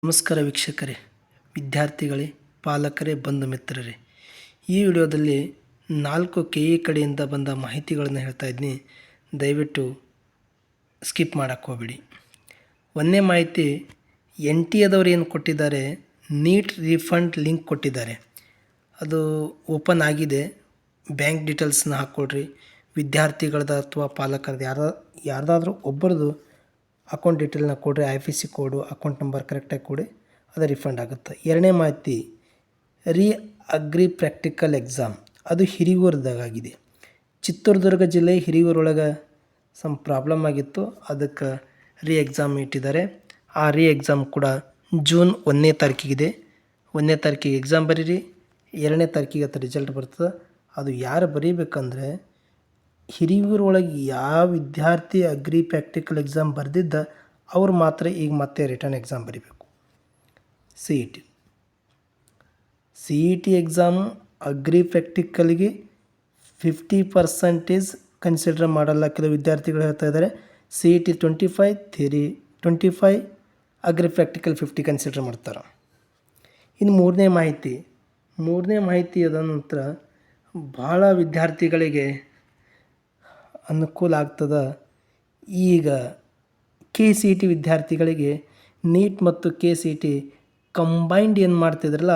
ನಮಸ್ಕಾರ ವೀಕ್ಷಕರೇ, ವಿದ್ಯಾರ್ಥಿಗಳೇ, ಪಾಲಕರೇ, ಬಂಧು ಮಿತ್ರರೇ. ಈ ವಿಡಿಯೋದಲ್ಲಿ 4 KE ಕಡೆಯಿಂದ ಬಂದ ಮಾಹಿತಿಗಳನ್ನು ಹೇಳ್ತಾ ಇದ್ದೀನಿ. ದಯವಿಟ್ಟು ಸ್ಕಿಪ್ ಮಾಡೋಕ್ಕೆ ಹೋಗಬೇಡಿ. ಒಂದನೇ ಮಾಹಿತಿ, NTA ಆದವರು ಏನು ಕೊಟ್ಟಿದ್ದಾರೆ, ನೀಟ್ ರೀಫಂಡ್ ಲಿಂಕ್ ಕೊಟ್ಟಿದ್ದಾರೆ. ಅದು ಓಪನ್ ಆಗಿದೆ. ಬ್ಯಾಂಕ್ ಡೀಟೇಲ್ಸ್ನ ಹಾಕ್ಕೊಳ್ರಿ. ವಿದ್ಯಾರ್ಥಿಗಳದ್ದು ಅಥವಾ ಪಾಲಕರದ್ದು ಯಾರ್ದಾದ್ರೂ ಒಬ್ಬರದು ಅಕೌಂಟ್ ಡೀಟೇಲ್ನ ಕೊಡ್ರಿ. IFSC ಕೋಡು, ಅಕೌಂಟ್ ನಂಬರ್ ಕರೆಕ್ಟಾಗಿ ಕೊಡಿ, ಅದು ರಿಫಂಡ್ ಆಗುತ್ತೆ. ಎರಡನೇ ಮಾಹಿತಿ, ಅಗ್ರಿ ಪ್ರಾಕ್ಟಿಕಲ್ ಎಕ್ಸಾಮ್ ಅದು ಹಿರಿಯೂರದಾಗಿದೆ. ಚಿತ್ರದುರ್ಗ ಜಿಲ್ಲೆ ಹಿರಿಯೂರೊಳಗೆ ಸಮ್ ಪ್ರಾಬ್ಲಮ್ ಆಗಿತ್ತು, ಅದಕ್ಕೆ ಎಕ್ಸಾಮ್ ಇಟ್ಟಿದ್ದಾರೆ. ಆ ಎಕ್ಸಾಮ್ ಕೂಡ ಜೂನ್ 1ನೇ ತಾರೀಕಿಗಿದೆ. 1ನೇ ತಾರೀಕಿಗೆ ಎಕ್ಸಾಮ್ ಬರೀರಿ, 2ನೇ ತಾರೀಕಿಗೆ ಅದು ರಿಸಲ್ಟ್ ಬರ್ತದೆ. ಅದು ಯಾರು ಬರೀಬೇಕಂದ್ರೆ ಹಿರಿಯೂರೊಳಗೆ ಯಾವ ವಿದ್ಯಾರ್ಥಿ ಅಗ್ರಿ ಪ್ರಾಕ್ಟಿಕಲ್ ಎಕ್ಸಾಮ್ ಬರೆದಿದ್ದ ಅವ್ರು ಮಾತ್ರ ಈಗ ಮತ್ತೆ ರಿಟರ್ನ್ ಎಕ್ಸಾಮ್ ಬರೀಬೇಕು. CET ಎಕ್ಸಾಮು ಅಗ್ರಿ ಪ್ರಾಕ್ಟಿಕಲ್ಗೆ 50% ಕನ್ಸಿಡರ್ ಮಾಡಲ್ಲ. ಕೆಲವು ವಿದ್ಯಾರ್ಥಿಗಳು ಹೇಳ್ತಾ ಇದ್ದಾರೆ CET 25, theory 25, agri practical 50 consider ಮಾಡ್ತಾರೆ. ಇನ್ನು ಮೂರನೇ ಮಾಹಿತಿ ಅದ ನಂತರ ಭಾಳ ವಿದ್ಯಾರ್ಥಿಗಳಿಗೆ ಅನುಕೂಲ ಆಗ್ತದೆ. ಈಗ KCET ವಿದ್ಯಾರ್ಥಿಗಳಿಗೆ ನೀಟ್ ಮತ್ತು KCET ಕಂಬೈಂಡ್ ಏನು ಮಾಡ್ತಿದ್ರಲ್ಲ,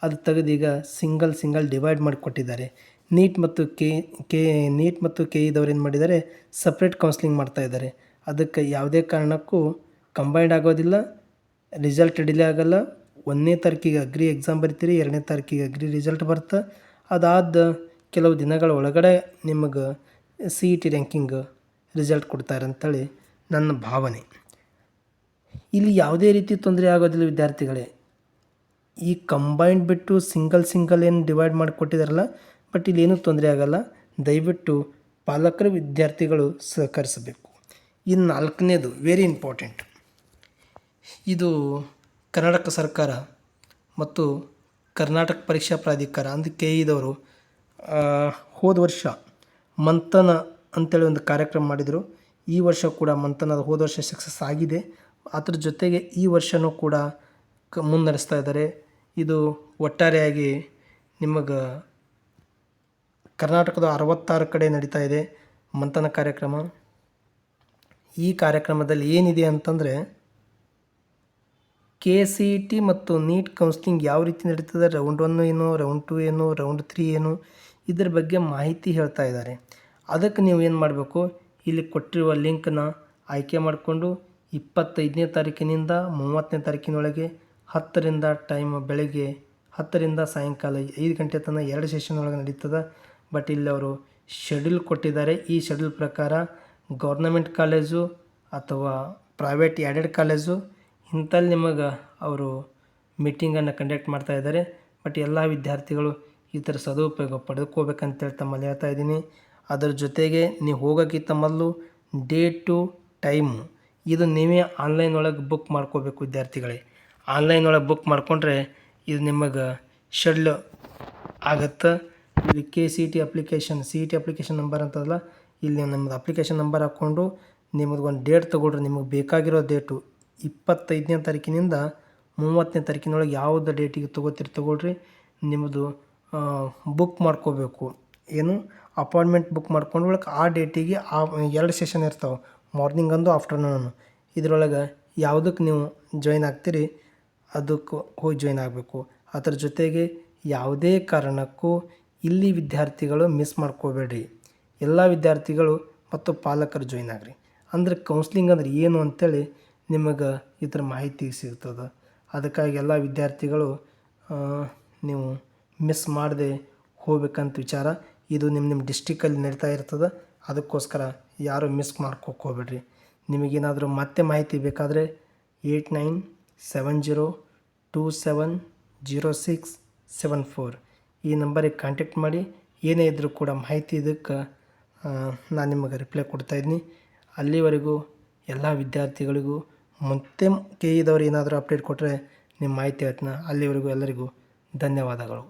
ಅದು ತೆಗೆದು ಈಗ ಸಿಂಗಲ್ ಡಿವೈಡ್ ಮಾಡಿಕೊಟ್ಟಿದ್ದಾರೆ. ನೀಟ್ ಮತ್ತು KEದವ್ರು ಏನು ಮಾಡಿದ್ದಾರೆ, ಸಪ್ರೇಟ್ ಕೌನ್ಸ್ಲಿಂಗ್ ಮಾಡ್ತಾಯಿದ್ದಾರೆ. ಅದಕ್ಕೆ ಯಾವುದೇ ಕಾರಣಕ್ಕೂ ಕಂಬೈಂಡ್ ಆಗೋದಿಲ್ಲ, ರಿಸಲ್ಟ್ ಡಿಲೇ ಆಗೋಲ್ಲ. 1ನೇ ತಾರೀಕಿಗೆ ಅಗ್ರಿ ಎಕ್ಸಾಮ್ ಬರಿತೀರಿ, 2ನೇ ತಾರೀಕಿಗೆ ಅಗ್ರಿ ರಿಸಲ್ಟ್ ಬರುತ್ತೆ. ಅದಾದ ಕೆಲವು ದಿನಗಳ ಒಳಗಡೆ ನಿಮಗೆ CET ರ್ಯಾಂಕಿಂಗ್ ರಿಸಲ್ಟ್ ಕೊಡ್ತಾರೆ ಅಂತೇಳಿ ನನ್ನ ಭಾವನೆ. ಇಲ್ಲಿ ಯಾವುದೇ ರೀತಿ ತೊಂದರೆ ಆಗೋದಿಲ್ಲ ವಿದ್ಯಾರ್ಥಿಗಳೇ. ಈ ಕಂಬೈಂಡ್ ಬಿಟ್ಟು ಸಿಂಗಲ್ ಏನು ಡಿವೈಡ್ ಮಾಡಿಕೊಟ್ಟಿದಾರಲ್ಲ, ಬಟ್ ಇಲ್ಲೇನೂ ತೊಂದರೆ ಆಗೋಲ್ಲ. ದಯವಿಟ್ಟು ಪಾಲಕರು ವಿದ್ಯಾರ್ಥಿಗಳು ಸಹಕರಿಸಬೇಕು. ಇನ್ನು 4ನೇದು ವೆರಿ ಇಂಪಾರ್ಟೆಂಟ್, ಇದು ಕರ್ನಾಟಕ ಸರ್ಕಾರ ಮತ್ತು ಕರ್ನಾಟಕ ಪರೀಕ್ಷಾ ಪ್ರಾಧಿಕಾರ ಅಂದರೆ KEದವರು ಹೋದ ವರ್ಷ ಮಂಥನ ಅಂತೇಳಿ ಒಂದು ಕಾರ್ಯಕ್ರಮ ಮಾಡಿದರು. ಈ ವರ್ಷ ಕೂಡ ಮಂಥನದ ಹೋದ ವರ್ಷ ಸಕ್ಸಸ್ ಆಗಿದೆ. ಅದ್ರ ಜೊತೆಗೆ ಈ ವರ್ಷವೂ ಕೂಡ ಮುನ್ನಡೆಸ್ತಾ ಇದ್ದಾರೆ. ಇದು ಒಟ್ಟಾರೆಯಾಗಿ ನಿಮಗೆ ಕರ್ನಾಟಕದ 66 ಕಡೆ ನಡೀತಾ ಇದೆ ಮಂಥನ ಕಾರ್ಯಕ್ರಮ. ಈ ಕಾರ್ಯಕ್ರಮದಲ್ಲಿ ಏನಿದೆ ಅಂತಂದರೆ KCET ಮತ್ತು ನೀಟ್ ಕೌನ್ಸ್ಲಿಂಗ್ ಯಾವ ರೀತಿ ನಡೀತದೆ, ರೌಂಡ್ 1 ಏನು, ರೌಂಡ್ 2 ಏನು, ರೌಂಡ್ 3 ಏನು, ಇದ್ರ ಬಗ್ಗೆ ಮಾಹಿತಿ ಹೇಳ್ತಾ ಇದ್ದಾರೆ. ಅದಕ್ಕೆ ನೀವು ಏನು ಮಾಡಬೇಕು, ಇಲ್ಲಿ ಕೊಟ್ಟಿರುವ ಲಿಂಕನ್ನ ಆಯ್ಕೆ ಮಾಡಿಕೊಂಡು 25ನೇ ತಾರೀಕಿನಿಂದ 30ನೇ ತಾರೀಕಿನೊಳಗೆ 10ರಿಂದ ಟೈಮ್ ಬೆಳಗ್ಗೆ 10ರಿಂದ ಸಾಯಂಕಾಲ 5 ಗಂಟೆ ತನಕ 2 ಸೆಷನ್ ಒಳಗೆ ನಡೀತದೆ. ಬಟ್ ಇಲ್ಲಿ ಅವರು ಶೆಡ್ಯೂಲ್ ಕೊಟ್ಟಿದ್ದಾರೆ. ಈ ಶೆಡ್ಯೂಲ್ ಪ್ರಕಾರ ಗೌರ್ನಮೆಂಟ್ ಕಾಲೇಜು ಅಥವಾ ಪ್ರೈವೇಟ್ ಏಡೆಡ್ ಕಾಲೇಜು ಇಂಥಲ್ಲಿ ನಿಮಗೆ ಅವರು ಮೀಟಿಂಗನ್ನು ಕಂಡಕ್ಟ್ ಮಾಡ್ತಾ ಇದ್ದಾರೆ. ಬಟ್ ಎಲ್ಲ ವಿದ್ಯಾರ್ಥಿಗಳು ಈ ಥರ ಸದುಪಯೋಗ ಪಡೆದುಕೋಬೇಕಂತೇಳಿ ತಮ್ಮಲ್ಲಿ ಹೇಳ್ತಾ ಇದ್ದೀನಿ. ಅದರ ಜೊತೆಗೆ ನೀವು ಹೋಗೋಕ್ಕಿಂತ ಮೊದಲು ಡೇಟು ಟೈಮು ಇದು ನೀವೇ ಆನ್ಲೈನ್ ಒಳಗೆ ಬುಕ್ ಮಾಡ್ಕೋಬೇಕು ವಿದ್ಯಾರ್ಥಿಗಳೇ. ಆನ್ಲೈನ್ ಒಳಗೆ ಬುಕ್ ಮಾಡಿಕೊಂಡ್ರೆ ಇದು ನಿಮಗೆ ಶೆಡ್ಯೂಲ್ ಆಗುತ್ತೆ. ಇಲ್ಲಿ CET ಅಪ್ಲಿಕೇಶನ್ ನಂಬರ್ ಅಂತದಲ್ಲ, ಇಲ್ಲಿ ನಿಮ್ಮದು ಅಪ್ಲಿಕೇಶನ್ ನಂಬರ್ ಹಾಕ್ಕೊಂಡು ನಿಮ್ಮದು ಒಂದು ಡೇಟ್ ತೊಗೊಳ್ರಿ. ನಿಮಗೆ ಬೇಕಾಗಿರೋ ಡೇಟು 25ನೇ ತಾರೀಕಿನಿಂದ 30ನೇ ತಾರೀಕಿನೊಳಗೆ ಯಾವುದೇ ಡೇಟಿಗೆ ತೊಗೊಳ್ರಿ. ನಿಮ್ಮದು ಬುಕ್ ಮಾಡ್ಕೋಬೇಕು. ಏನು ಅಪಾಯಿಂಟ್ಮೆಂಟ್ ಬುಕ್ ಮಾಡ್ಕೊಂಡು ಒಳಗೆ ಆ ಡೇಟಿಗೆ 2 ಸೆಷನ್ ಇರ್ತಾವೆ, ಮಾರ್ನಿಂಗ್ ಒಂದು ಆಫ್ಟರ್ನೂನು. ಇದರೊಳಗೆ ಯಾವುದಕ್ಕೆ ನೀವು ಜಾಯ್ನ್ ಆಗ್ತೀರಿ ಅದಕ್ಕೆ ಹೋಗಿ ಜಾಯ್ನ್ ಆಗಬೇಕು. ಅದರ ಜೊತೆಗೆ ಯಾವುದೇ ಕಾರಣಕ್ಕೂ ಇಲ್ಲಿ ವಿದ್ಯಾರ್ಥಿಗಳು ಮಿಸ್ ಮಾಡ್ಕೋಬೇಡ್ರಿ. ಎಲ್ಲ ವಿದ್ಯಾರ್ಥಿಗಳು ಮತ್ತು ಪಾಲಕರು ಜಾಯ್ನ್ ಆಗ್ರಿ. ಅಂದರೆ ಕೌನ್ಸ್ಲಿಂಗ್ ಅಂದ್ರೆ ಏನು ಅಂತೇಳಿ ನಿಮಗೆ ಇದರ ಮಾಹಿತಿ ಸಿಗ್ತದೆ. ಅದಕ್ಕಾಗಿ ಎಲ್ಲ ವಿದ್ಯಾರ್ಥಿಗಳು ನೀವು ಮಿಸ್ ಮಾಡದೆ ಹೋಗ್ಬೇಕಂತ ವಿಚಾರ. ಇದು ನಿಮ್ಮ ಡಿಸ್ಟಿಕಲ್ಲಿ ನಡೀತಾ ಇರ್ತದೆ. ಅದಕ್ಕೋಸ್ಕರ ಯಾರು ಮಿಸ್ ಮಾಡ್ಕೋಕೆ ಹೋಗ್ಬೇಡ್ರಿ. ನಿಮಗೇನಾದರೂ ಮತ್ತೆ ಮಾಹಿತಿ ಬೇಕಾದರೆ 8970270674 ಈ ನಂಬರಿಗೆ ಕಾಂಟ್ಯಾಕ್ಟ್ ಮಾಡಿ. ಏನೇ ಇದ್ದರೂ ಕೂಡ ಮಾಹಿತಿ ಇದಕ್ಕೆ ನಾನು ನಿಮಗೆ ರಿಪ್ಲೈ ಕೊಡ್ತಾಯಿದ್ದೀನಿ. ಅಲ್ಲಿವರೆಗೂ ಎಲ್ಲ ವಿದ್ಯಾರ್ಥಿಗಳಿಗೂ ಮತ್ತೆ KEದವ್ರು ಏನಾದರೂ ಅಪ್ಡೇಟ್ ಕೊಟ್ಟರೆ ನಿಮ್ಮ ಮಾಹಿತಿ ಹೇಳ್ತೀನಿ. ಅಲ್ಲಿವರೆಗೂ ಎಲ್ಲರಿಗೂ ಧನ್ಯವಾದಗಳು.